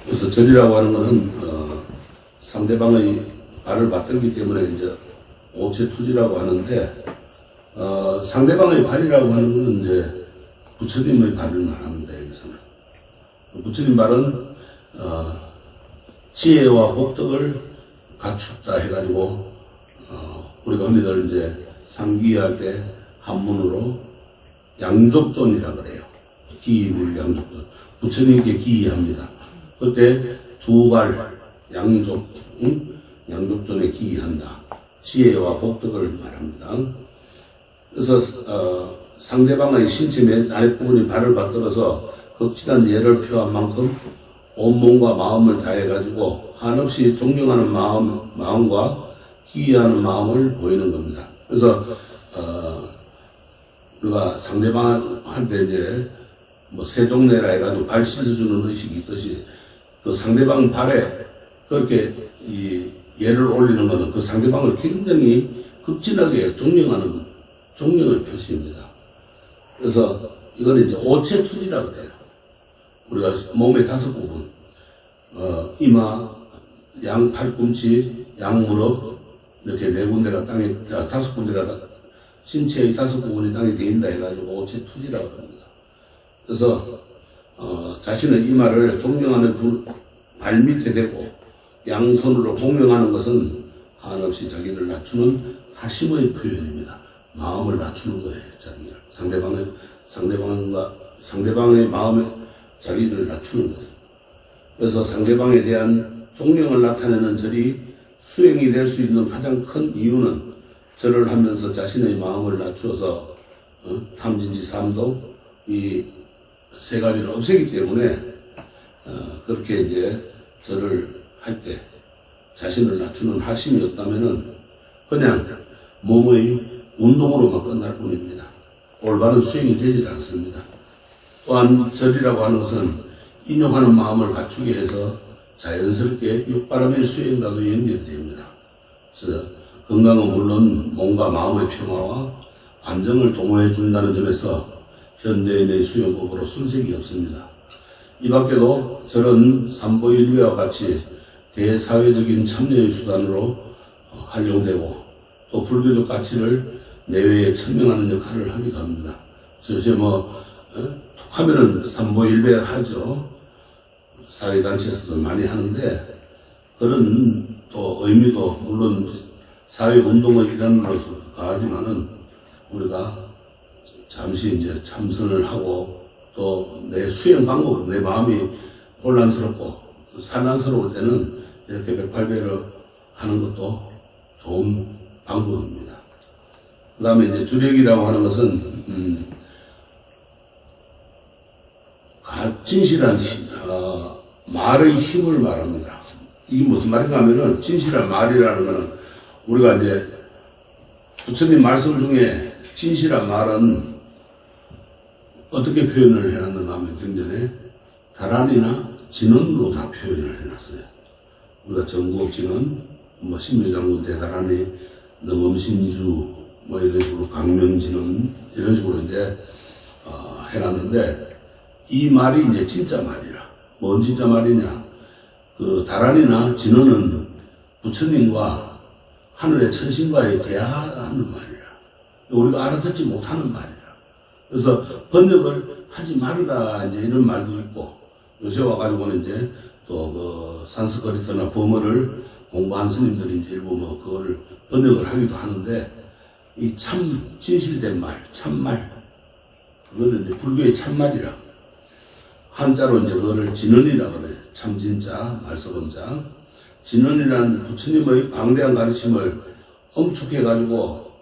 그래서 절이라고 하는 것은 상대방의 발을 받들기 때문에 이제 오체투지라고 하는데 상대방의 발이라고 하는 것은 이제 부처님의 발을 말합니다. 여기서는 부처님 발은 지혜와 복덕을 갖췄다 해가지고 우리가 흔히들 이제 상기할 때 한문으로 양족존이라 그래요. 기입을 양족존. 부처님께 기이합니다. 그때 두 발 양족, 양족존에 기이한다. 지혜와 복덕을 말합니다. 그래서 상대방의 신체 맨 아랫부분이 발을 받들어서 극진한 예를 표한 만큼 온몸과 마음을 다해가지고 한없이 존경하는 마음과 기이하는 마음을 보이는 겁니다. 그래서 우리가 상대방한테 이제 뭐 세종내라 해가지고 발 씻어주는 의식이 있듯이 그 상대방 발에 그렇게 이 예를 올리는 것은 그 상대방을 굉장히 극진하게 존경의 표시입니다. 그래서 이거는 이제 오체투지라고 그래요. 우리가 몸의 5부분, 이마, 양 팔꿈치, 양 무릎, 이렇게 4군데가 땅에, 5군데가 신체의 5부분이 땅에 대인다 해가지고 오체투지라고 합니다. 그래서, 자신의 이마를 존경하는 발 밑에 대고 양손으로 공경하는 것은 한없이 자기를 낮추는 하심의 표현입니다. 마음을 낮추는 거예요, 자기를. 상대방의 마음에 자기를 낮추는 거죠. 그래서 상대방에 대한 존경을 나타내는 절이 수행이 될 수 있는 가장 큰 이유는 절을 하면서 자신의 마음을 낮추어서 탐진지 삼독 이 세 가지를 없애기 때문에 그렇게 이제 절을 할 때 자신을 낮추는 하심이었다면은 그냥 몸의 운동으로만 끝날 뿐입니다. 올바른 수행이 되지 않습니다. 또한 절이라고 하는 것은 인용하는 마음을 갖추게 해서 자연스럽게 육바람의 수행과도 연결됩니다. 그래서 건강은 물론 몸과 마음의 평화와 안정을 도모해 준다는 점에서 현대인의 수행법으로 손색이 없습니다. 이 밖에도 절은 삼보일비와 같이 대사회적인 참여의 수단으로 활용되고 또 불교적 가치를 내외에 천명하는 역할을 하기도 합니다. 그래서 요새 툭하면은 삼보일배 하죠. 사회단체에서도 많이 하는데 그런 또 의미도 물론 사회운동의 일환으로서 가지만은 우리가 잠시 이제 참선을 하고 또 내 수행 방법, 내 마음이 혼란스럽고 산란스러울 때는 이렇게 108배를 하는 것도 좋은 방법입니다. 그 다음에 이제 주력이라고 하는 것은, 진실한, 말의 힘을 말합니다. 이게 무슨 말인가 하면은, 진실한 말이라는 거는, 우리가 이제, 부처님 말씀 중에 진실한 말은 어떻게 표현을 해놨는가 하면 경전에 다란이나 진언으로 다 표현을 해놨어요. 우리가 정국진언, 신묘장군 대다란이, 능엄신주, 이런 식으로 강명진언, 이런 식으로 이제, 해놨는데, 이 말이 이제 진짜 말이라. 뭔 진짜 말이냐. 그 다란이나 진언은 부처님과 하늘의 천신과의 대화하는 말이라. 우리가 알아듣지 못하는 말이라. 그래서 번역을 하지 말으라, 이제 이런 말도 있고, 요새 와가지고는 이제 또 그 산스크리트나 범어를 공부한 스님들이 이제 일부 그거를 번역을 하기도 하는데, 이 참 진실된 말, 참말, 그거는 이제 불교의 참말이라. 한자로 이제 그거를 진언이라 그래요. 참 진짜, 말소금자. 진언이라는 부처님의 방대한 가르침을 엄축해가지고,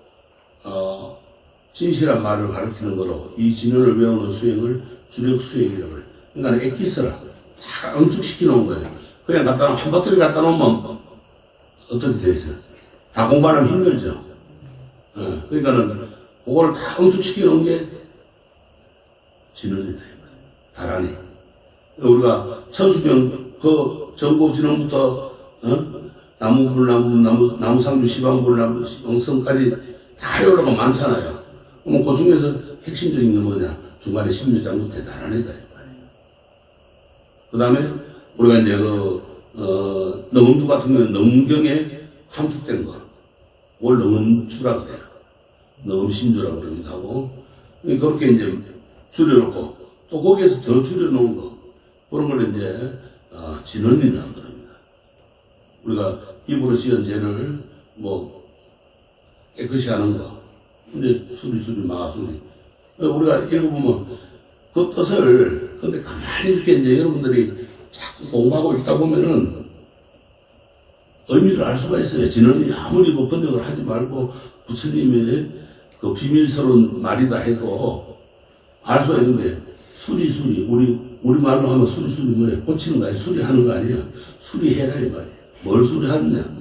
진실한 말을 가르치는 거로 이 진언을 외우는 수행을 주력 수행이라고 그래요. 그러니까 엑기스라 다 응축시켜 놓은 거예요. 그냥 한 바퀴를 갖다 놓으면 어떻게 되죠? 다 공부하면 힘들죠. 그러니까는 그걸 다 응축시켜 놓은 게 진언이다. 다란이. 우리가 천수경 그 전국 진언부터 나무상주 시방불나무 영성까지 다 올라가 많잖아요. 그럼 그 중에서 핵심적인 게 뭐냐? 중간에 신묘장도 대단하다. 그 다음에 우리가 이제 능음주 같은 경우는 능경에 함축된 거. 그걸 능음주라고 해요. 능음신주라고 그러기도 하고. 그렇게 이제 줄여놓고, 또 거기에서 더 줄여놓은 거. 그런 걸 이제, 진언이라고 그럽니다. 우리가 입으로 지은 죄를 깨끗이 하는 거. 근데 수리수리 마수리. 우리가 읽어보면 그 뜻을, 근데 가만히 이렇게 이제 여러분들이 자꾸 공부하고 있다 보면은 의미를 알 수가 있어요. 진언이 아무리 번역을 하지 말고 부처님의 그 비밀스러운 말이다 해도 알 수가 있는데, 수리수리. 우리 말로 하면 수리수리 뭐예요? 고치는 거 아니에요? 수리하는 거 아니에요? 수리해라 이 말이에요. 뭘 수리하느냐?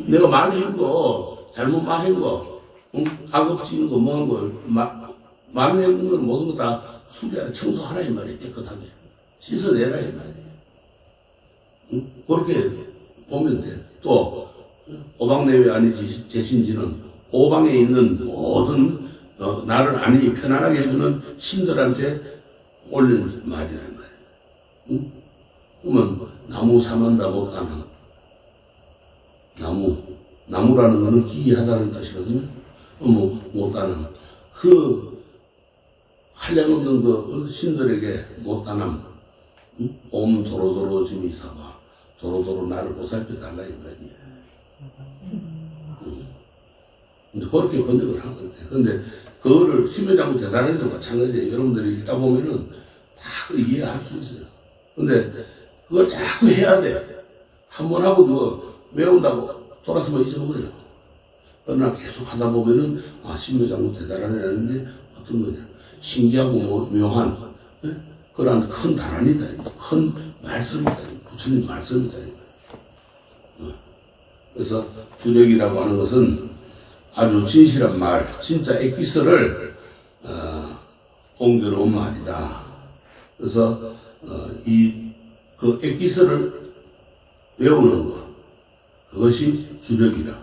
내가 말한 거, 잘못 말한 거, 악업지는 거, 뭐 한 거, 말한 건 모든 거 다 수리하라, 청소하라 이 말이에요. 깨끗하게. 씻어내라 이 말이에요. 그렇게 보면 돼요. 또, 오방내외 아니지, 제신지는 오방에 있는 모든, 나를 아니, 편안하게 해주는 신들한테 올리는 말이란 말이에요. 그러면, 나무 삼한다 못하는, 나무라는 거는 기이하다는 뜻이거든요. 못하는, 한량없는 그 신들에게 못다남, 옴 도로도로 지미 사바, 도로도로 나를 보살펴 달라 이 말이에요. 근데 그렇게 번역을 한 건데, 근데 그거를 심해장구 대단한 일도 마찬가지예요. 여러분들이 읽다 보면은 다 이해할 수 있어요. 근데 그걸 자꾸 해야 돼요. 한 번 하고 외운다고 돌아서면 잊어버려요. 그러나 계속 하다 보면은 심해장구 대단한 일인데 어떤 거냐. 신기하고 묘한 그런 큰 단안이다. 큰 말씀이다. 부처님 말씀이다. 그래서 주력이라고 하는 것은 아주 진실한 말, 진짜 엑기스를 옮겨놓은 말이다. 그래서 그 엑기스를 외우는 것, 그것이 주력이다.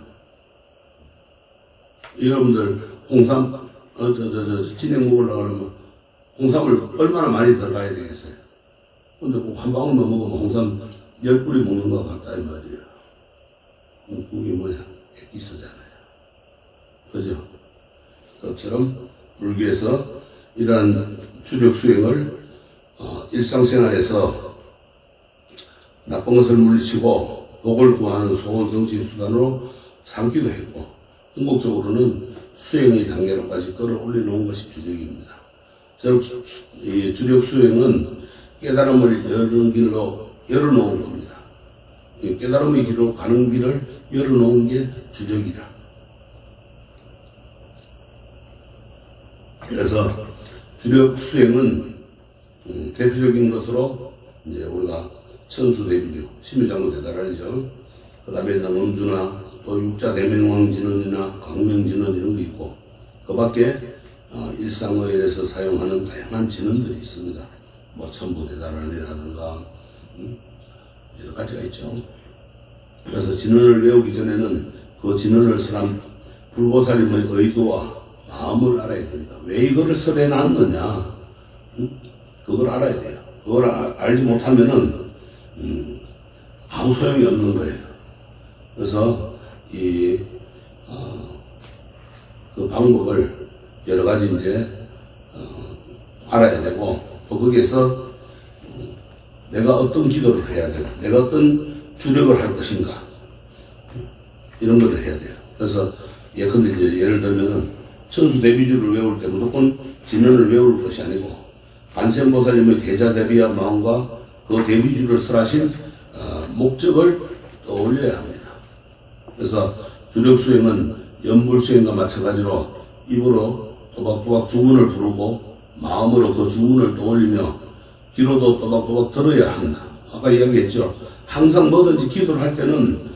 여러분들 홍삼 진행 먹으려고 하면 홍삼을 얼마나 많이 들어가야 되겠어요? 근데 꼭 한 방울만 먹으면 홍삼 10뿌리 먹는 것 같다 이 말이에요. 그게 뭐냐? 엑기스잖아요. 그죠? 그것처럼 불교에서 이러한 주력 수행을 일상생활에서 나쁜 것을 물리치고 복을 구하는 소원성취 수단으로 삼기도 했고, 궁극적으로는 수행의 단계로까지 끌어올려 놓은 것이 주력입니다. 이 주력 수행은 깨달음을 여는 길로 열어놓은 겁니다. 깨달음의 길로 가는 길을 열어놓은 게 주력이다. 그래서 주력 수행은 대표적인 것으로 이제 우리가 천수대비주, 심유장로 대단하죠. 그 다음에 능음주나 또 육자대명왕진언이나 광명진언 이런 게 있고, 그 밖에 일상의례에서 사용하는 다양한 진언들이 있습니다. 뭐 천부대단원이라든가 여러 가지가 있죠. 그래서 진언을 외우기 전에는 그 진언을 설한 불보살님의 의도와 마음을 알아야 됩니다. 왜 이거를 설해놨느냐, 그걸 알아야 돼요. 그걸 알지 못하면은 아무 소용이 없는 거예요. 그래서 그 방법을 여러 가지 이제 알아야 되고, 또 거기에서 내가 어떤 기도를 해야 되나, 내가 어떤 주력을 할 것인가, 이런 걸 해야 돼요. 그래서 예컨대 이제 예를 들면은 천수대비주를 외울 때 무조건 진언을 외울 것이 아니고 관세음보살님의 대자대비한 마음과 그 대비주를 설하신 목적을 떠올려야 합니다. 그래서 주력수행은 연불수행과 마찬가지로 입으로 또박또박 주문을 부르고 마음으로 그 주문을 떠올리며 귀로도 또박또박 들어야 한다. 아까 이야기했죠. 항상 뭐든지 기도를 할 때는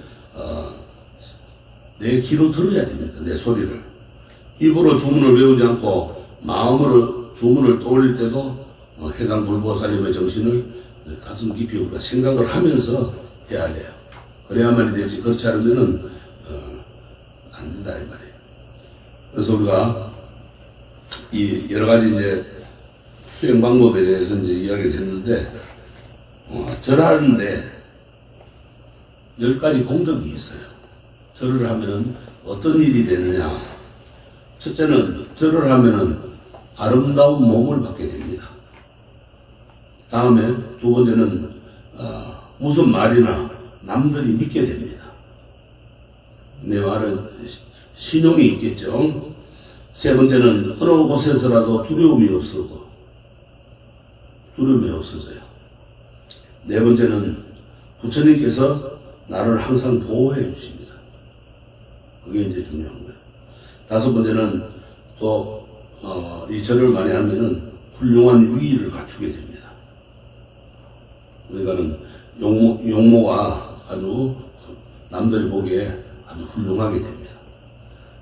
내 귀로 들어야 됩니다. 내 소리를. 입으로 주문을 외우지 않고 마음으로 주문을 떠올릴 때도 해당 불보살님의 정신을 가슴 깊이 우리가 생각을 하면서 해야 돼요. 그래야만이 되지. 그렇지 않으면은 안 된다 이 말이에요. 그래서 우리가 이 여러 가지 이제 수행 방법에 대해서 이제 이야기를 했는데, 절하는데 10가지 공덕이 있어요. 절을 하면 어떤 일이 되느냐. 첫째는 절을 하면 아름다운 몸을 받게 됩니다. 다음에 두 번째는 무슨 말이나 남들이 믿게 됩니다. 내 말은 신용이 있겠죠. 세 번째는 어느 곳에서라도 두려움이 없어져요. 네 번째는 부처님께서 나를 항상 보호해 주십니다. 그게 이제 중요한 거예요. 다섯 번째는 또 이 절을 많이 하면은 훌륭한 위의를 갖추게 됩니다. 그러니까는 용모가 아주 남들이 보기에 아주 훌륭하게 됩니다.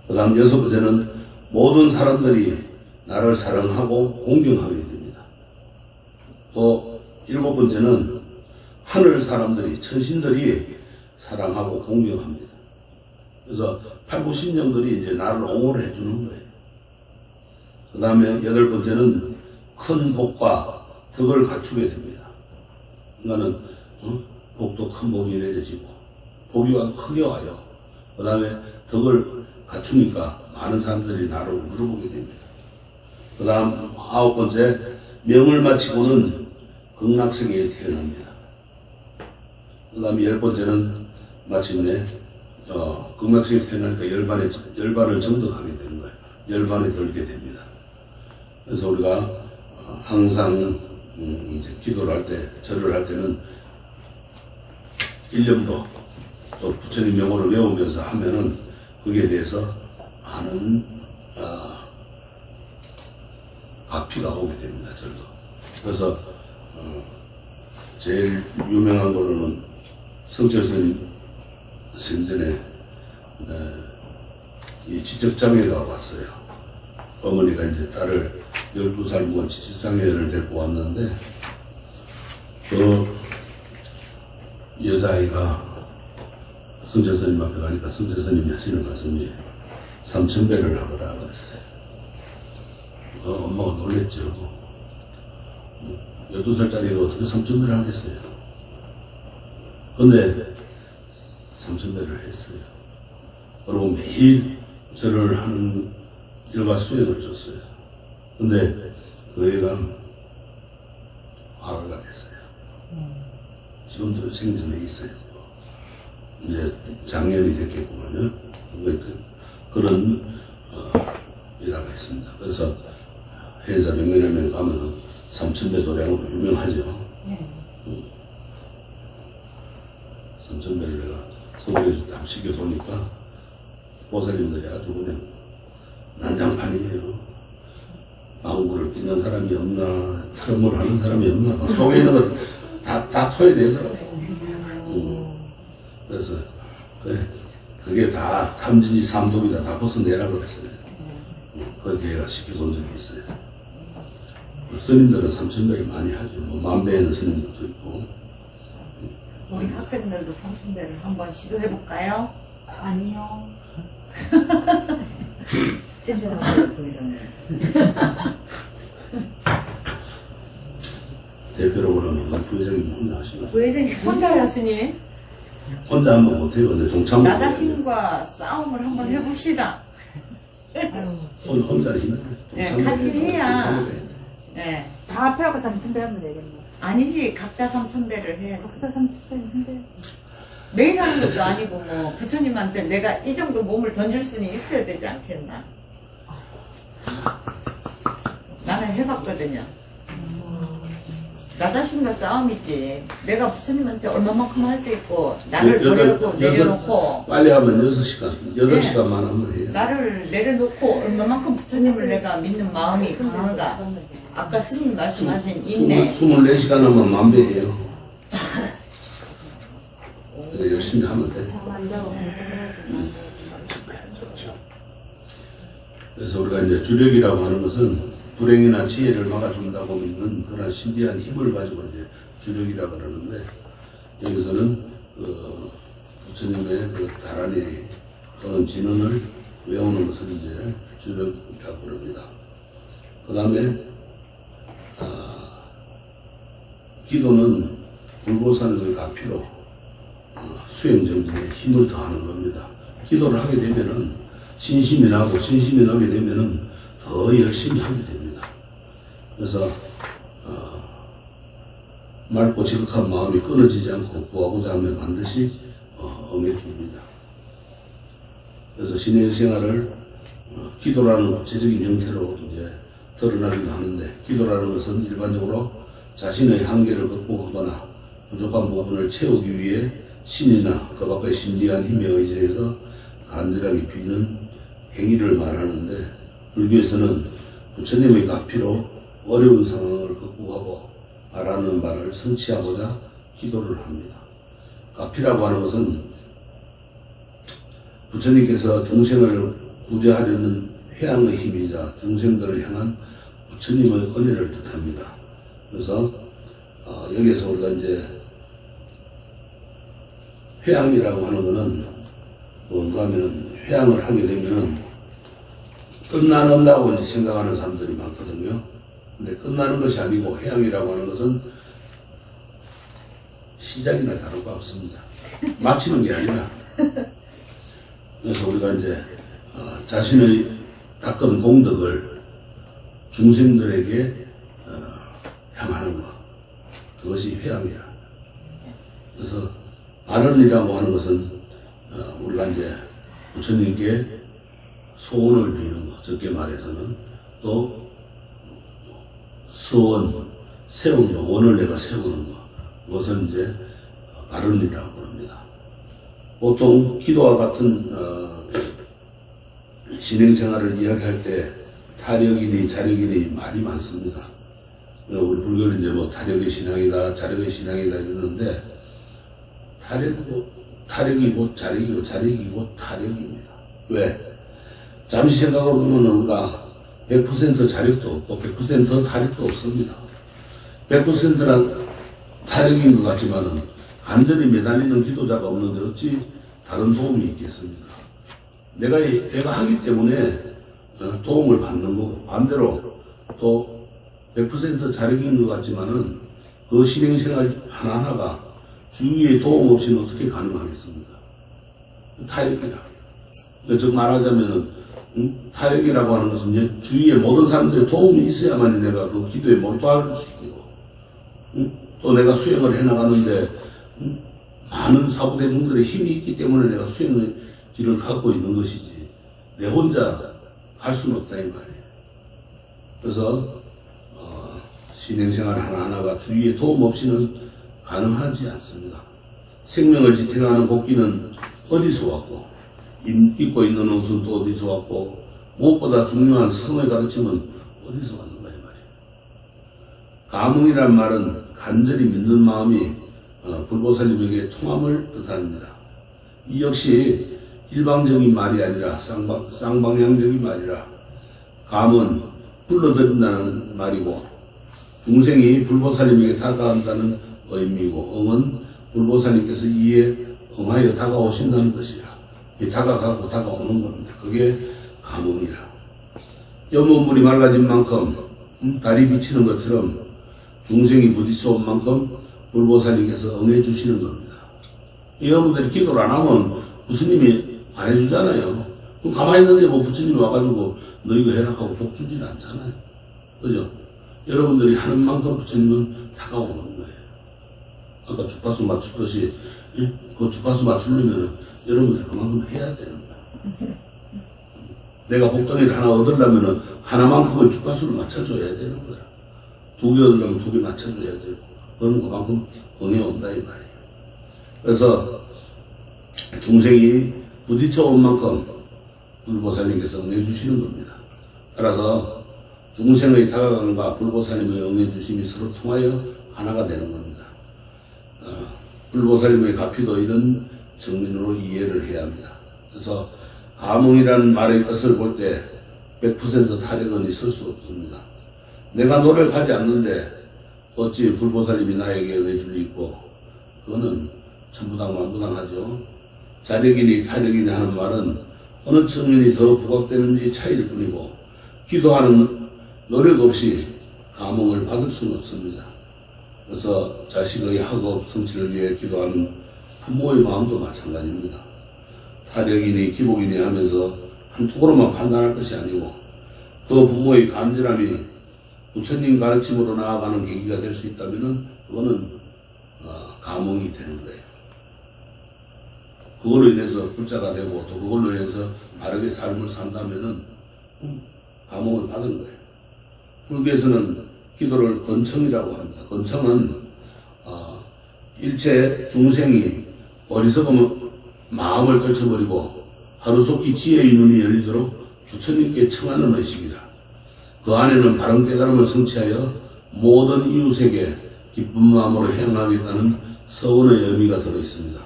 그 다음 여섯 번째는 모든 사람들이 나를 사랑하고 공경하게 됩니다. 또 일곱 번째는 하늘 사람들이, 천신들이 사랑하고 공경합니다. 그래서 팔구신령들이 이제 나를 옹호를 해주는 거예요. 그 다음에 여덟 번째는 큰 복과 덕을 갖추게 됩니다. 그러니까는 복도 큰 복이 내려지고 복이 와도 크게 와요. 그 다음에 덕을 갖추니까 많은 사람들이 나를 물어보게 됩니다. 그 다음 아홉 번째, 명을 마치고는 극락세계에 태어납니다. 그 다음 열 번째는 마침내 극락세계에 태어나니까 열반을 정득하게 되는 거예요. 열반에 들게 됩니다. 그래서 우리가 항상 이제 기도를 할 때, 절을 할 때는 1년도 또 부처님 명호를 외우면서 하면은 거기에 대해서 많은 가피가 오게 됩니다. 절도. 그래서 제일 유명한 거로는 성철스님 생전에 이 지적장애가 왔어요. 어머니가 이제 딸을 12살 먹은 지적장애를 데리고 왔는데 그 여자아이가 성철스님 앞에 가니까 성철스님이 하시는 말씀이 3,000배를 하거라 그랬어요. 엄마가 놀랬죠. 12살짜리가 어떻게 3,000배를 하겠어요. 근데 3,000배를 했어요. 그리고 매일 절을 하는 일과 수행을 줬어요. 근데 그 애가 화가 됐어요. 지금도 생전에 있어요. 이제 작년이 됐겠구만요. 그런 일화가 있습니다. 그래서 해사 명면하면 가면은 3,000배 도량으로 유명하죠. 3,000배를 내가 서울에서 딱 시켜보니까 보살님들이 아주 그냥 난장판이에요. 망구를 끼는 사람이 없나, 트럼을 하는 사람이 없나, 속에 있는 걸 다 토해야 되더라고. 그래서 그게 다 탐진지 삼독이다 다 벗어내라 그랬어요. 그렇게 제가 시켜본 적이 있어요. 스님들은 3,000배를 많이 하죠. 뭐 10,000배에는 스님들도 있고. 우리 학생들도 3,000배를 한번 시도해볼까요? 아니요. 대표로 그러면 부회장님 혼자 하시나요? 부회장님 혼자요, 스님? 혼자 하면 못해요. 근데 동참. 나 자신과 싸움을 한번 해봅시다. 혼자 힘들어요. 네, 같이 해야. 네. 다 합해갖고 3,000배 하면 되겠네. 아니지, 각자 3,000배를 해야지. 각자 3,000배는 힘들지. 매일 하는 것도 아니고, 뭐, 부처님한테 내가 이 정도 몸을 던질 수는 있어야 되지 않겠나. 나는 해봤거든요. 나 자신과 싸움이지. 내가 부처님한테 얼마만큼 할 수 있고, 나를 버려놓고 내려놓고, 빨리 하면 6시간, 8시간만 하면 해요. 나를 내려놓고 얼마만큼 부처님을 내가 믿는 마음이 강한가. 아까 스님 말씀하신 인내. 24시간 하면 만배예요. 열심히 하면 돼. 그래서 우리가 이제 주력이라고 하는 것은 불행이나 지혜를 막아준다고 믿는 그런 신비한 힘을 가지고 이제 주력이라고 그러는데, 여기서는 부처님의 그 다란이 또는 진언을 외우는 것을 이제 주력이라고 그럽니다. 그 다음에 기도는 불보살님의 가피로 수행정진에 힘을 더하는 겁니다. 기도를 하게 되면은 신심이 나고 신심이 나게 되면은 더 열심히 하게 됩니다. 그래서 맑고 지극한 마음이 끊어지지 않고 구하고자 하면 반드시 응해줍니다. 그래서 신의 생활을 기도라는 구체적인 형태로 이제 드러나기도 하는데, 기도라는 것은 일반적으로 자신의 한계를 극복하거나 부족한 부분을 채우기 위해 신이나 그 밖의 신비한 힘에 의지해서 간절하게 비는 행위를 말하는데, 불교에서는 부처님의 가피로 어려운 상황을 극복하고 바라는 바를 성취하고자 기도를 합니다. 가피라고 하는 것은 부처님께서 중생을 구제하려는 회양의 힘이자 중생들을 향한 부처님의 은혜를 뜻합니다. 그래서 여기에서 우리가 이제 회양이라고 하는 것은 뭔가 하면, 회양을 하게 되면은 끝나는다고 생각하는 사람들이 많거든요. 근데 끝나는 것이 아니고, 회양이라고 하는 것은 시작이나 다를 바 없습니다. 마치는 게 아니라. 그래서 우리가 이제 자신의 닦은 공덕을 중생들에게 향하는 것, 그것이 회양이라. 그래서 발언이라고 하는 것은 우리가 이제 부처님께 소원을 비는 것, 적게 말해서는 또 서원, 세운 것, 원을 내가 세우는 것, 그것은 이제 발언이라고 합니다. 보통 기도와 같은 신행생활을 이야기할 때 타력이니 자력이니 말이 많습니다. 우리 불교는 이제 뭐 타력의 신앙이다, 자력의 신앙이다 이러는데, 타력이 곧 자력이고 자력이 곧 타력입니다. 왜? 잠시 생각해 보면 우리가 100% 자력도 없고 100% 타력도 없습니다. 100%란 타력인 것 같지만은 간절히 매달리는 기도자가 없는데 어찌 다른 도움이 있겠습니까? 내가 하기 때문에 도움을 받는 거고, 반대로 또 100% 자력인 것 같지만은 그 실행생활 하나하나가 주위에 도움 없이는 어떻게 가능하겠습니까? 타력이라. 즉 말하자면은 타력이라고 하는 것은 이제 주위에 모든 사람들의 도움이 있어야만 내가 그 기도에 몰두할 수 있고, 또 내가 수행을 해나가는데 많은 사부대중들의 힘이 있기 때문에 내가 수행의 길을 갖고 있는 것이지, 내 혼자 갈 수는 없다 이 말이에요. 그래서 신행생활 하나하나가 주위에 도움 없이는 가능하지 않습니다. 생명을 지탱하는 복귀는 어디서 왔고, 입고 있는 옷은 또 어디서 왔고, 무엇보다 중요한 성의 가르침은 어디서 왔는가 이 말이에요. 가문이란 말은 간절히 믿는 마음이 불보살님에게 통함을 뜻합니다. 이 역시 일방적인 말이 아니라 쌍방향적인 말이라, 감은 불러들인다는 말이고, 중생이 불보살님에게 다가간다는 의미고, 응은 불보살님께서 이에 응하여 다가오신다는 것이라. 다가가고 다가오는 겁니다. 그게 감흥이라. 염원물이 맑아진 만큼 달이 비치는 것처럼 중생이 부딪혀온 만큼 불보살님께서 응해주시는 겁니다. 여러분들이 기도를 안 하면 부처님이 안 해주잖아요. 그럼 가만히 있는데 뭐 부처님이 와가지고 너 이거 해라 하고 복 주진 않잖아요. 그죠? 여러분들이 하는 만큼 부처님은 다가오는 거예요. 아까 주파수 맞추듯이, 그 주파수 맞추려면 여러분들 그만큼 해야 되는 거야. 내가 복덩이를 하나 얻으려면 하나만큼의 주파수를 맞춰줘야 되는 거야. 2개 얻으려면 2개 맞춰줘야 되고, 그러면 그만큼 응해온다 이 말이에요. 그래서 중생이 부딪혀온 만큼 불보살님께서 응해주시는 겁니다. 따라서 중생의 다가감과 불보살님의 응해주심이 서로 통하여 하나가 되는 겁니다. 불보살님의 가피도 이런 정면으로 이해를 해야 합니다. 그래서 가문이라는 말의 뜻을 볼 때 100% 타력은 있을 수 없습니다. 내가 노력하지 않는데 어찌 불보살님이 나에게 응해줄 리 있고, 그거는 천부당만부당하죠. 자력이니 타력이니 하는 말은 어느 측면이 더 부각되는지 차이일 뿐이고, 기도하는 노력 없이 감흥을 받을 수는 없습니다. 그래서 자식의 학업 성취를 위해 기도하는 부모의 마음도 마찬가지입니다. 타력이니 기복이니 하면서 한쪽으로만 판단할 것이 아니고 그 부모의 간절함이 부처님 가르침으로 나아가는 계기가 될 수 있다면 그거는 감흥이 되는 거예요. 그걸로 인해서 불자가 되고 또 그걸로 인해서 바르게 삶을 산다면은 감흥을 받은 거예요. 불교에서는 기도를 건청이라고 합니다. 건청은 일체 중생이 어리석은 마음을 떨쳐버리고 하루속히 지혜의 눈이 열리도록 부처님께 청하는 의식이다. 그 안에는 바른 깨달음을 성취하여 모든 이웃에게 기쁜 마음으로 행하겠다는 서원의 의미가 들어있습니다.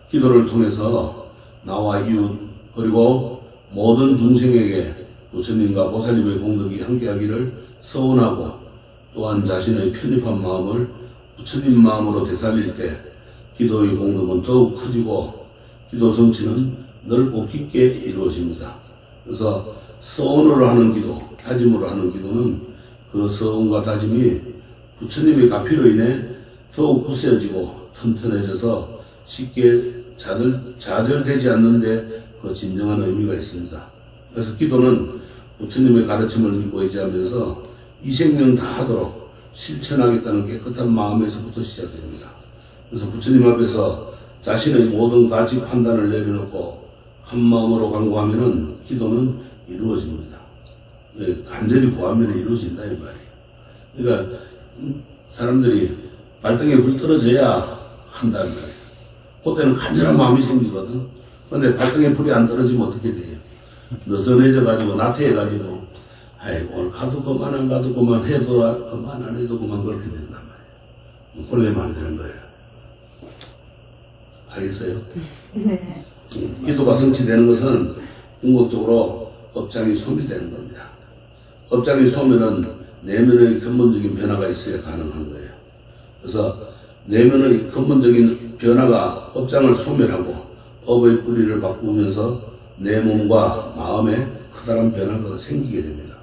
기도를 통해서 나와 이웃 그리고 모든 중생에게 부처님과 보살님의 공덕이 함께하기를 서원하고 또한 자신의 편입한 마음을 부처님 마음으로 되살릴 때 기도의 공덕은 더욱 커지고 기도 성취는 넓고 깊게 이루어집니다. 그래서 서원으로 하는 기도, 다짐으로 하는 기도는 그 서원과 다짐이 부처님의 가피로 인해 더욱 굳세어지고 튼튼해져서 쉽게 좌절되지 않는데 그 진정한 의미가 있습니다. 그래서 기도는 부처님의 가르침을 믿고 의지하면서 이 생명 다 하도록 실천하겠다는 깨끗한 마음에서부터 시작됩니다. 그래서 부처님 앞에서 자신의 모든 가치 판단을 내려놓고 한 마음으로 간구하면은 기도는 이루어집니다. 간절히 구하면 이루어진다 이 말이에요. 그러니까 사람들이 발등에 불 떨어져야 한다는 말이에요. 그때는 간절한 마음이 생기거든. 근데 발등에 불이 안 떨어지면 어떻게 돼요? 느슨해져가지고 나태해가지고 아이 오늘 가도 그만 안 가도 그만 해도 그만 안 해도 그만 그렇게 된단 말이에요. 그렇게 만드는 거예요. 알겠어요? 네. 기도가 성취되는 것은 궁극적으로 업장이 소멸되는 겁니다. 업장이 소멸은 내면의 근본적인 변화가 있어야 가능한 거예요. 그래서 내면의 근본적인 변화가 업장을 소멸하고 업의 뿌리를 바꾸면서 내 몸과 마음에 커다란 변화가 생기게 됩니다.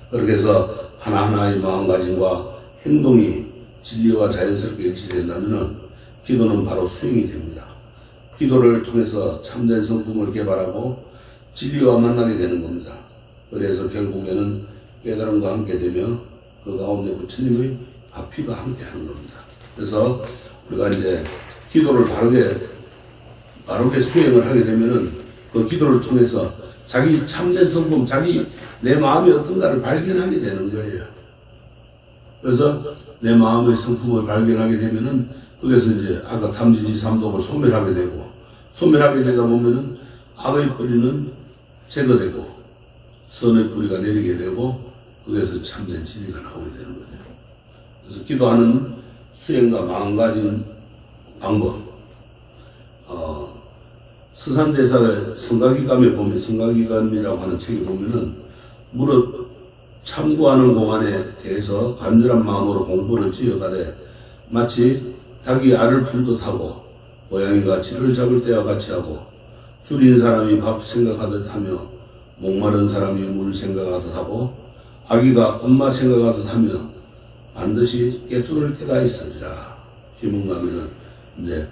그렇게 해서 하나하나의 마음가짐과 행동이 진리와 자연스럽게 일치된다면 기도는 바로 수행이 됩니다. 기도를 통해서 참된 성품을 개발하고 진리와 만나게 되는 겁니다. 그래서 결국에는 깨달음과 함께 되며 그 가운데 부처님의 가피가 함께 하는 겁니다. 그래서 우리가 이제 기도를 바르게 수행을 하게 되면은 그 기도를 통해서 자기 참된 성품, 내 마음이 어떤가를 발견하게 되는 거예요. 그래서 내 마음의 성품을 발견하게 되면은 거기서 이제 아까 탐진지 삼독을 소멸하게 되고 소멸하게 되다 보면은 악의 뿌리는 제거되고 선의 뿌리가 내리게 되고 거기서 참된 진리가 나오게 되는 거죠. 그래서 기도하는 수행과 마음가짐 방법 서산대사의 성가기감에 보면 성가기감이라고 하는 책에 보면은 무릇 참고하는 공안에 대해서 간절한 마음으로 공부를 지어가되 마치 닭이 알을 풀듯 하고 고양이가 쥐를 잡을 때와 같이 하고 줄인 사람이 밥 생각하듯 하며 목마른 사람이 물 생각하듯 하고 아기가 엄마 생각하듯 하며 반드시 깨뚫을 때가 있으리라. 힘은 가면은 이제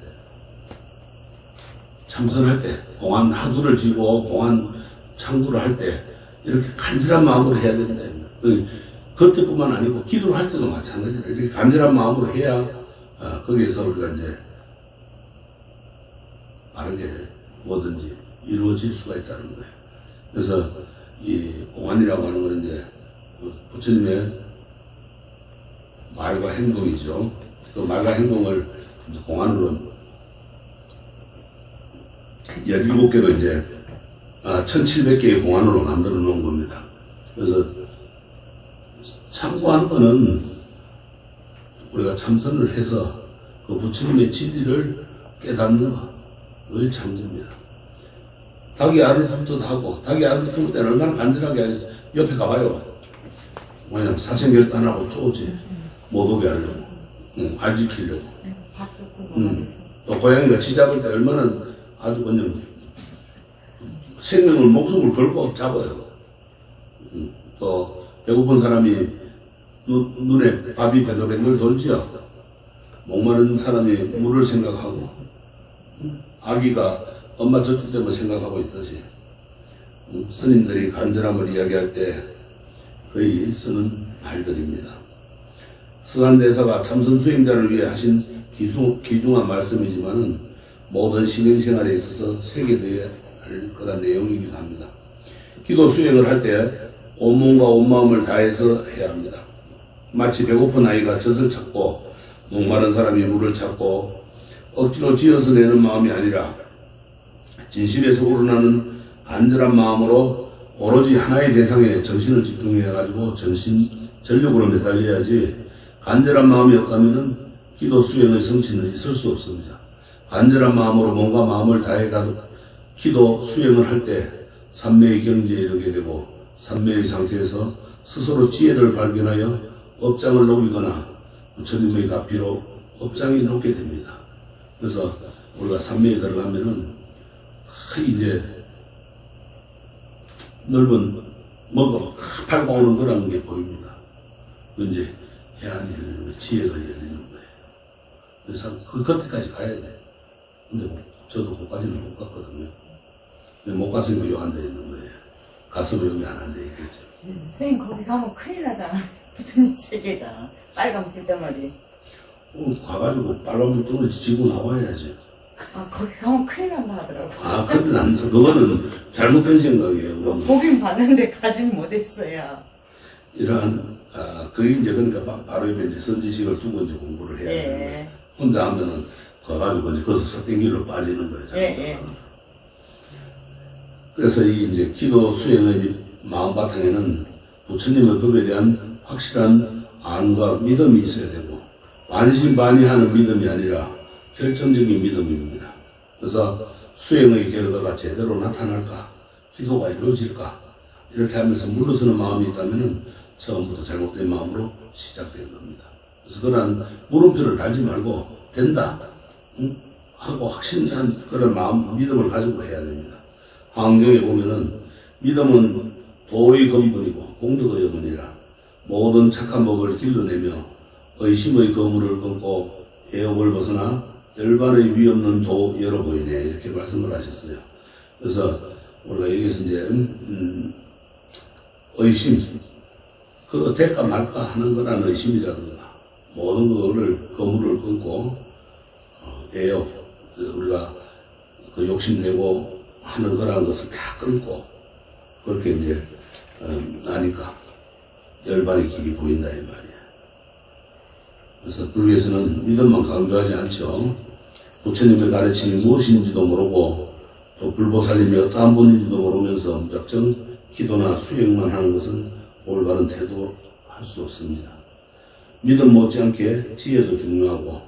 참선할 때 공안 하두를 쥐고 공안 창구를 할 때 이렇게 간절한 마음으로 해야 된다. 그때뿐만 아니고 기도를 할 때도 마찬가지다. 이렇게 간절한 마음으로 해야 거기에서 우리가 이제 빠르게 뭐든지 이루어질 수가 있다는 거예요. 그래서 이 공안이라고 하는 건 이제 부처님의 말과 행동이죠. 그 말과 행동을 공안으로 17개로 이제 1700개의 공안으로 만들어 놓은 겁니다. 그래서 참고하는 거는 우리가 참선을 해서 그 부처님의 진리를 깨닫는 것을 참습니다. 닭이 알을 품듯 하고 닭이 알을 품을 때는 얼마나 간절하게 하겠어요. 옆에 가봐요. 그냥 사생결단하고 쪼지 못 오게 하려고 알 지키려고 또 고양이가 쥐 잡을 때 얼마나 아주 그냥 생명을 목숨을 걸고 잡아요. 또 배고픈 사람이 눈에 밥이 배돌뱅글 돌지요. 목마른 사람이 물을 생각하고 아기가 엄마 젖줄 때만 생각하고 있듯이 스님들이 간절함을 이야기할 때 거의 쓰는 말들입니다. 스간대사가 참선 수행자를 위해 하신 귀중한 말씀이지만은 모든 신앙생활에 있어서 새겨져야 할 그런 내용이기도 합니다. 기도 수행을 할 때 온몸과 온마음을 다해서 해야 합니다. 마치 배고픈 아이가 젖을 찾고 목마른 사람이 물을 찾고 억지로 지어서 내는 마음이 아니라 진심에서 우러나는 간절한 마음으로 오로지 하나의 대상에 정신을 집중해가지고 전력으로 매달려야지 간절한 마음이 없다면 기도 수행의 성취는 있을 수 없습니다. 간절한 마음으로 몸과 마음을 다해 기도 수행을 할 때 삼매의 경지에 이르게 되고 삼매의 상태에서 스스로 지혜를 발견하여 업장을 녹이거나 부처님의 가피로 업장이 녹게 됩니다. 그래서 우리가 삼매에 들어가면은 이제 넓은 팔고 오는 그런 게 보입니다. 이제 해안이 열리는 거예요. 지혜가 열리는 거예요. 그래서 그 끝에까지 가야 돼. 근데 저도 그까지는 못 갔거든요. 근데 못 갔으니까 여기 앉아 있는 거예요. 갔으면 여기 안 앉아 있겠죠. 선생님 거기 가면 큰일 나잖아. 무슨 세계잖아. 빨간 불덩어리. 가가지고 빨간 물통을 지고 나와야지. 아 거기 가면 큰일 난다 하더라고. 아, 그건 안, 그거는 잘못된 생각이에요. 그건. 보긴 봤는데 가진 못했어요. 이러한, 그게 이제 그러니까 바로 이제 선지식을 두고 이제 공부를 해야 돼요. 예. 혼자 하면은 가가지고 이제 거기서 석댕기로 빠지는 거예요. 예. 그래서 이 이제 기도 수행의 마음바탕에는 부처님의 법에 대한 확실한 안과 믿음이 있어야 되고 반신반의하는 믿음이 아니라 결정적인 믿음입니다. 그래서 수행의 결과가 제대로 나타날까, 기도가 이루어질까 이렇게 하면서 물러서는 마음이 있다면 처음부터 잘못된 마음으로 시작된 겁니다. 그래서 그런 물음표를 달지 말고 된다 하고 확신한 그런 마음, 믿음을 가지고 해야 됩니다. 환경에 보면은 믿음은 도의 근본이고 공덕의 어머니라 모든 착한 법을 길러내며 의심의 거물을 끊고 애욕을 벗어나 열반의 위 없는 도 열어 보이네 이렇게 말씀을 하셨어요. 그래서 우리가 여기서 이제 의심 그 될까 말까 하는 거란 의심이라든가 모든 거를 거물을 끊고 애욕 우리가 그 욕심내고 하는 거라는 것을 다 끊고 그렇게 이제 나니까 열반의 길이 보인다 이 말이에요. 그래서 불교에서는 믿음만 강조하지 않죠. 부처님의 가르침이 무엇인지도 모르고 또 불보살님이 어떠한 분인지도 모르면서 무작정 기도나 수행만 하는 것은 올바른 태도할 수 없습니다. 믿음 못지않게 지혜도 중요하고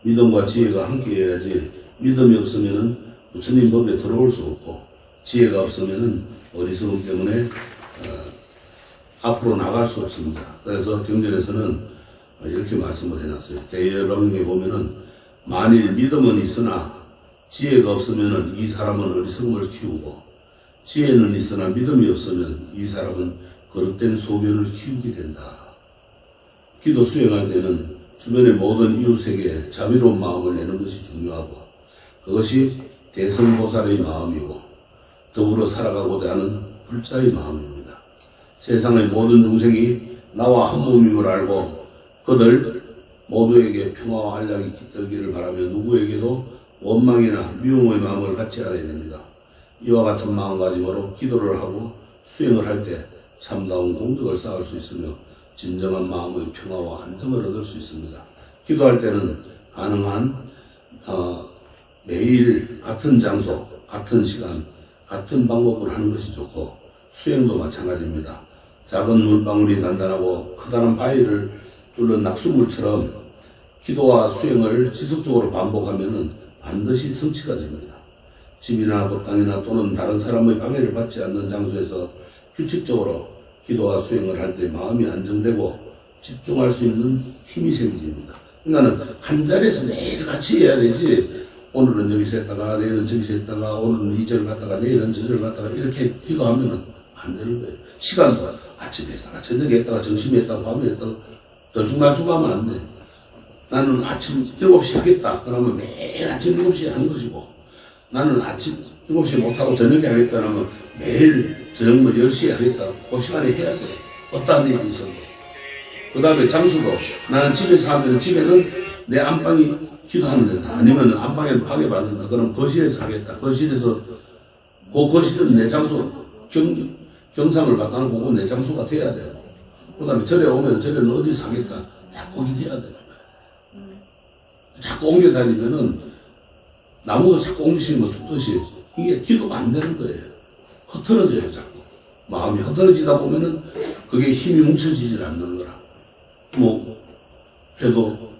믿음과 지혜가 함께해야지 믿음이 없으면은 부처님 법에 들어올 수 없고 지혜가 없으면은 어리석음 때문에 앞으로 나갈 수 없습니다. 그래서 경전에서는 이렇게 말씀을 해놨어요. 대여방에 보면은 만일 믿음은 있으나 지혜가 없으면은 이 사람은 어리석음을 키우고 지혜는 있으나 믿음이 없으면 이 사람은 거룩된 소견을 키우게 된다. 기도 수행할 때는 주변의 모든 이웃에게 자비로운 마음을 내는 것이 중요하고 그것이 대성보살의 마음이고 더불어 살아가고자 하는 불자의 마음입니다. 세상의 모든 중생이 나와 한 몸임을 알고 그들 모두에게 평화와 안락이 깃들기를 바라며 누구에게도 원망이나 미움의 마음을 갖지 않아야 됩니다. 이와 같은 마음가짐으로 기도를 하고 수행을 할 때 참다운 공덕을 쌓을 수 있으며 진정한 마음의 평화와 안정을 얻을 수 있습니다. 기도할 때는 가능한 매일 같은 장소, 같은 시간, 같은 방법으로 하는 것이 좋고 수행도 마찬가지입니다. 작은 물방울이 단단하고 커다란 바위를 뚫는 낙수물처럼 기도와 수행을 지속적으로 반복하면 반드시 성취가 됩니다. 집이나 법당이나 또는 다른 사람의 방해를 받지 않는 장소에서 규칙적으로 기도와 수행을 할 때 마음이 안정되고 집중할 수 있는 힘이 생깁니다. 그러니까 한 자리에서 매일 같이 해야 되지 오늘은 여기서 했다가 내일은 저기서 했다가 오늘은 이 절 갔다가 내일은 저 절 갔다가 이렇게 기도하면 안 되는 거예요. 시간도 아침에 했다가 저녁에 했다가 점심에 했다가 밤에 했다가 들쭉날쭉 하면 안 돼. 나는 아침 7시 하겠다. 그러면 매일 아침 7시에 하는 것이고, 나는 아침 7시에 못하고 저녁에 하겠다. 그러면 매일 저녁 뭐 10시에 하겠다. 그 시간에 해야 돼. 어떠한 일이 있어도. 그 다음에 장소도 나는 집에서 하면 집에는 내 안방이 기도하면 된다. 아니면 안방에는 파괴받는다. 그럼 거실에서 하겠다. 거실에서 그 거실은 내 장소 경상을 갖다는 거고 내 장소가 돼야 되고. 그 다음에 절에 오면 절에는 어디서 하겠다. 자꾸 기도해야 되는 거야. 자꾸 옮겨 다니면은 나무가 자꾸 옮기시면 죽듯이 이게 기도가 안 되는 거예요. 흐트러져요, 자꾸. 마음이 흐트러지다 보면은 그게 힘이 뭉쳐지질 않는 거라. 뭐, 해도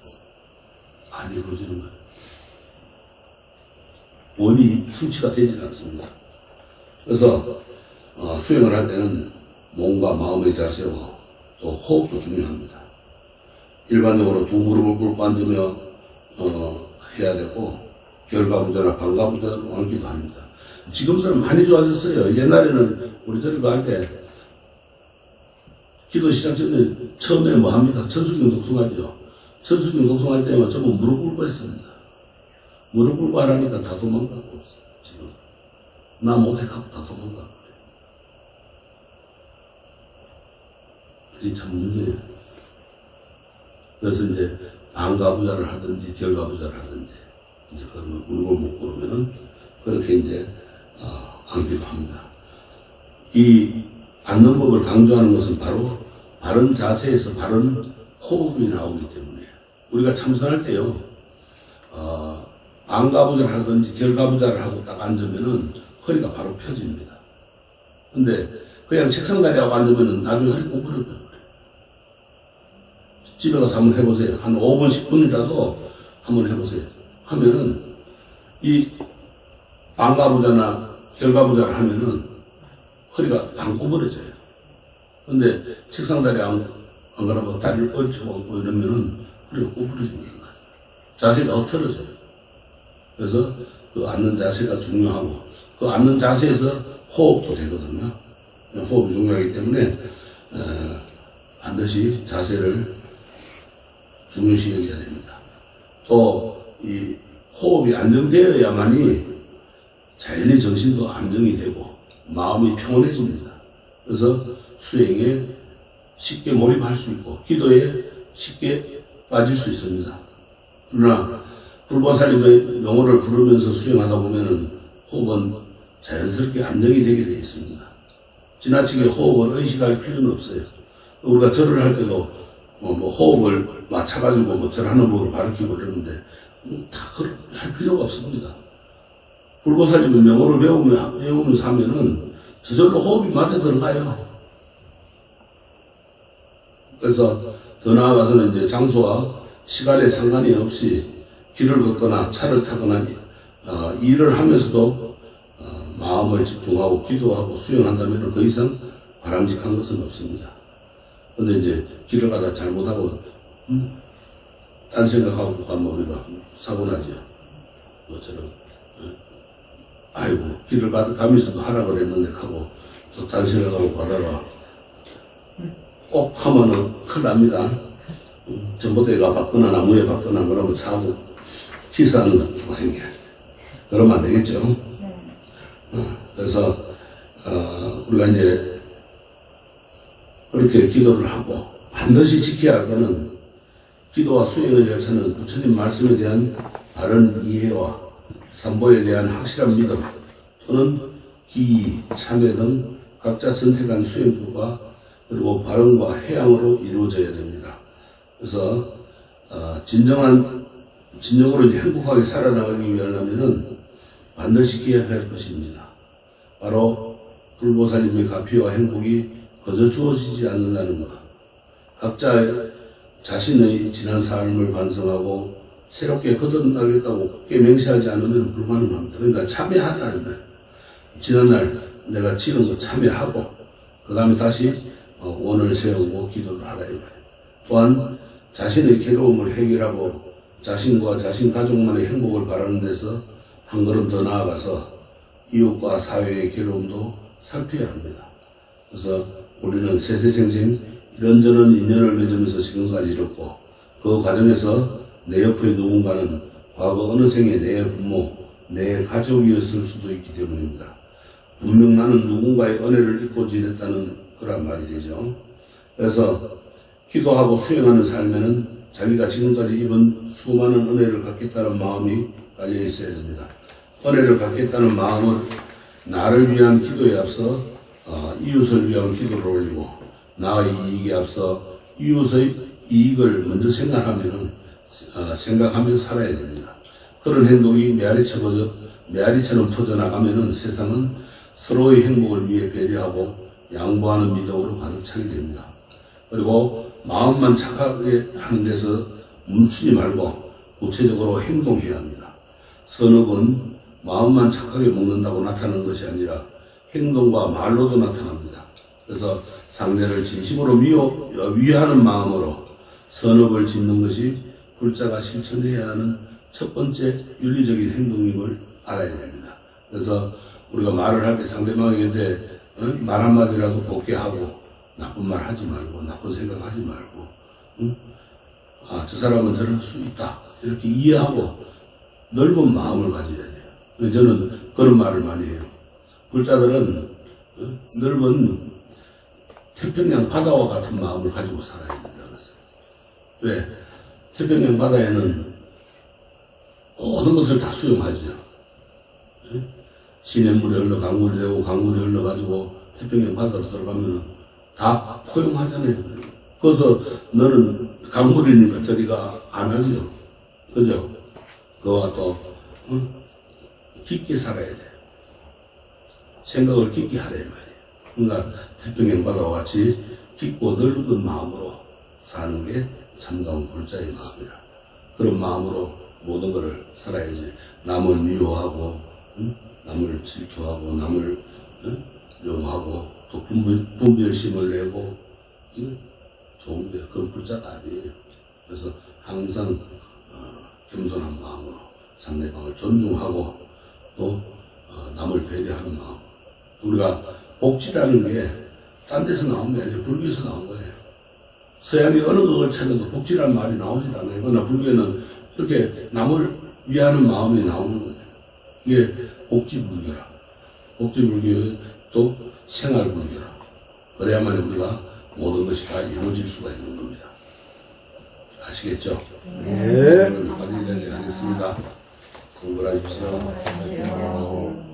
안 이루어지는 거예요. 원이 성취가 되질 않습니다. 그래서, 수행을 할 때는 몸과 마음의 자세와 또 호흡도 중요합니다. 일반적으로 두 무릎을 꿇고 앉으며, 해야 되고, 결과부자나 방과부자로 얹기도 합니다. 지금들은 많이 좋아졌어요. 옛날에는 우리 저리 갈 때, 기도 시작 전에 처음에 뭐 합니까? 천수경 독송하죠. 천수경 독송할 때만 전부 무릎 꿇고 했습니다. 무릎 꿇고 하라니까 다 도망가고 없어요. 지금. 나 못해 갖고 다 도망가고. 이게 참 문제예요. 그래서 이제 방과부자를 하든지 결과부자를 하든지 이제 그러면 무릎을 못 꿇으면은 그렇게 이제 앉기도 합니다. 이 앉는 법을 강조하는 것은 바로 바른 자세에서 바른 호흡이 나오기 때문에 우리가 참선할 때요, 방과부자를 하든지 결과부자를 하고 딱 앉으면은 허리가 바로 펴집니다. 근데 그냥 책상다리 하고 앉으면은 나중에 허리 꼬부려져요. 집에 가서 한번 해보세요. 한 5분, 10분이라도 한번 해보세요. 하면은 이 방과부자나 결과부자를 하면은 허리가 안 꼬부러져요. 근데 책상다리 안 그러고 다리를 뻗치고 이러면은 허리가 꼬부러집니다. 자세가 흐트러져요. 그래서 그 앉는 자세가 중요하고 그 앉는 자세에서 호흡도 되거든요. 호흡이 중요하기 때문에 반드시 자세를 중요시 여겨야 됩니다. 또 이 호흡이 안정되어야만이 자연의 정신도 안정이 되고 마음이 평온해집니다. 그래서 수행에 쉽게 몰입할 수 있고 기도에 쉽게 빠질 수 있습니다. 그러나 불보살님의 명호를 부르면서 수행하다 보면은 호흡은 자연스럽게 안정이 되게 되어 있습니다. 지나치게 호흡을 의식할 필요는 없어요. 우리가 절을 할 때도 뭐 호흡을 맞춰가지고 뭐 절하는 법을 가르치고 이러는데 다 할 필요가 없습니다. 불보살님의 명호를 외우면서 하면은 저절로 호흡이 맞아 들어가요. 그래서 더 나아가서는 이제 장소와 시간에 상관이 없이 길을 걷거나 차를 타거나 일을 하면서도 마음을 집중하고 기도하고 수행한다면 더 이상 바람직한 것은 없습니다. 근데 이제 길을 가다 잘못하고 딴 생각하고 가면 우리가 사고 나죠. 뭐처럼 아이고 길을 가면서도 하라 그랬는데 하고 또 딴 생각하고 가다가 꼭 하면은 큰일 납니다. 전봇대가 받거나 나무에 받거나 그러면 차고 기사하는 수가 생겨요. 그러면 안 되겠죠. 그래서 우리가 이제 그렇게 기도를 하고 반드시 지켜야 할 것은 기도와 수행의 절차는 부처님 말씀에 대한 바른 이해와 삼보에 대한 확실한 믿음 또는 기의, 참회 등 각자 선택한 수행법과 그리고 발언과 해양으로 이루어져야 됩니다. 그래서 진정으로 이제 행복하게 살아나가기 위하려면은 반드시 기억할 것입니다. 바로 불보살님의 가피와 행복이 거저 주어지지 않는다는 것. 각자 자신의 지난 삶을 반성하고 새롭게 거듭나겠다고 맹세하지 않으면 불가능합니다. 그러니까 참여하라는 거예요. 지난날 내가 지은 거 참여하고 그 다음에 다시 원을 세우고 기도를 하라 이거예요. 또한 자신의 괴로움을 해결하고 자신과 자신 가족만의 행복을 바라는 데서 한 걸음 더 나아가서 이웃과 사회의 괴로움도 살펴야 합니다. 그래서 우리는 세세생생 이런저런 인연을 맺으면서 지금까지 이뤘고 그 과정에서 내 옆에 누군가는 과거 어느 생에 내 부모, 내 가족이었을 수도 있기 때문입니다. 분명 나는 누군가의 은혜를 잊고 지냈다는 그런 말이 되죠. 그래서 기도하고 수행하는 삶에는 자기가 지금까지 입은 수많은 은혜를 갖겠다는 마음이 깔려 있어야 됩니다. 은혜를 갖겠다는 마음은 나를 위한 기도에 앞서 이웃을 위한 기도를 올리고 나의 이익에 앞서 이웃의 이익을 먼저 생각하며 살아야 됩니다. 그런 행동이 메아리처럼 퍼져나가면은 세상은 서로의 행복을 위해 배려하고 양보하는 믿음으로 가득 차게 됩니다. 그리고 마음만 착하게 하는 데서 멈추지 말고 구체적으로 행동해야 합니다. 선업은 마음만 착하게 먹는다고 나타나는 것이 아니라 행동과 말로도 나타납니다. 그래서 상대를 진심으로 위하는 마음으로 선업을 짓는 것이 불자가 실천해야 하는 첫 번째 윤리적인 행동임을 알아야 됩니다. 그래서 우리가 말을 할 때 상대방에게 말 한마디라도 곱게 하고 나쁜 말 하지 말고 나쁜 생각하지 말고 저 사람은 저럴 수 있다 이렇게 이해하고 넓은 마음을 가져야 돼요. 저는 그런 말을 많이 해요. 불자들은 넓은 태평양 바다와 같은 마음을 가지고 살아야 된다 그랬어요. 왜? 태평양 바다에는 모든 것을 다 수용하죠. 시냇물이 흘러 강물이 되고 강물이 흘러가지고 태평양 바다로 들어가면 다 포용하잖아요. 그래서 너는 강물이니까 저리가 안 하죠. 그죠? 그와 또 깊게 살아야 돼. 생각을 깊게 하라 이 말이에요. 그러니까 태평양 바다와 같이 깊고 넓은 마음으로 사는 게 참다운 불자의 마음이라. 그런 마음으로 모든 것을 살아야지. 남을 미워하고 남을 질투하고 남을 용하고 또 분별심을 내고 이건 좋은데 그건 불자가 아니에요. 그래서 항상 겸손한 마음으로 상대방을 존중하고 또 남을 배려하는 마음. 우리가 복지라는 게 딴 데서 나온 게 아니라 불교에서 나온 거예요. 서양의 어느 것을 찾아도 복지라는 말이 나오질 않아요. 그러나 불교에는 이렇게 남을 위하는 마음이 나오는 거예요. 이게 복지불교라. 복지불교의 또 생활불교라. 그래야만 우리가 모든 것이 다 이루어질 수가 있는 겁니다. 아시겠죠? 네. 오늘 여기까지 하겠습니다. 공부를 하십시오. 안녕하세요.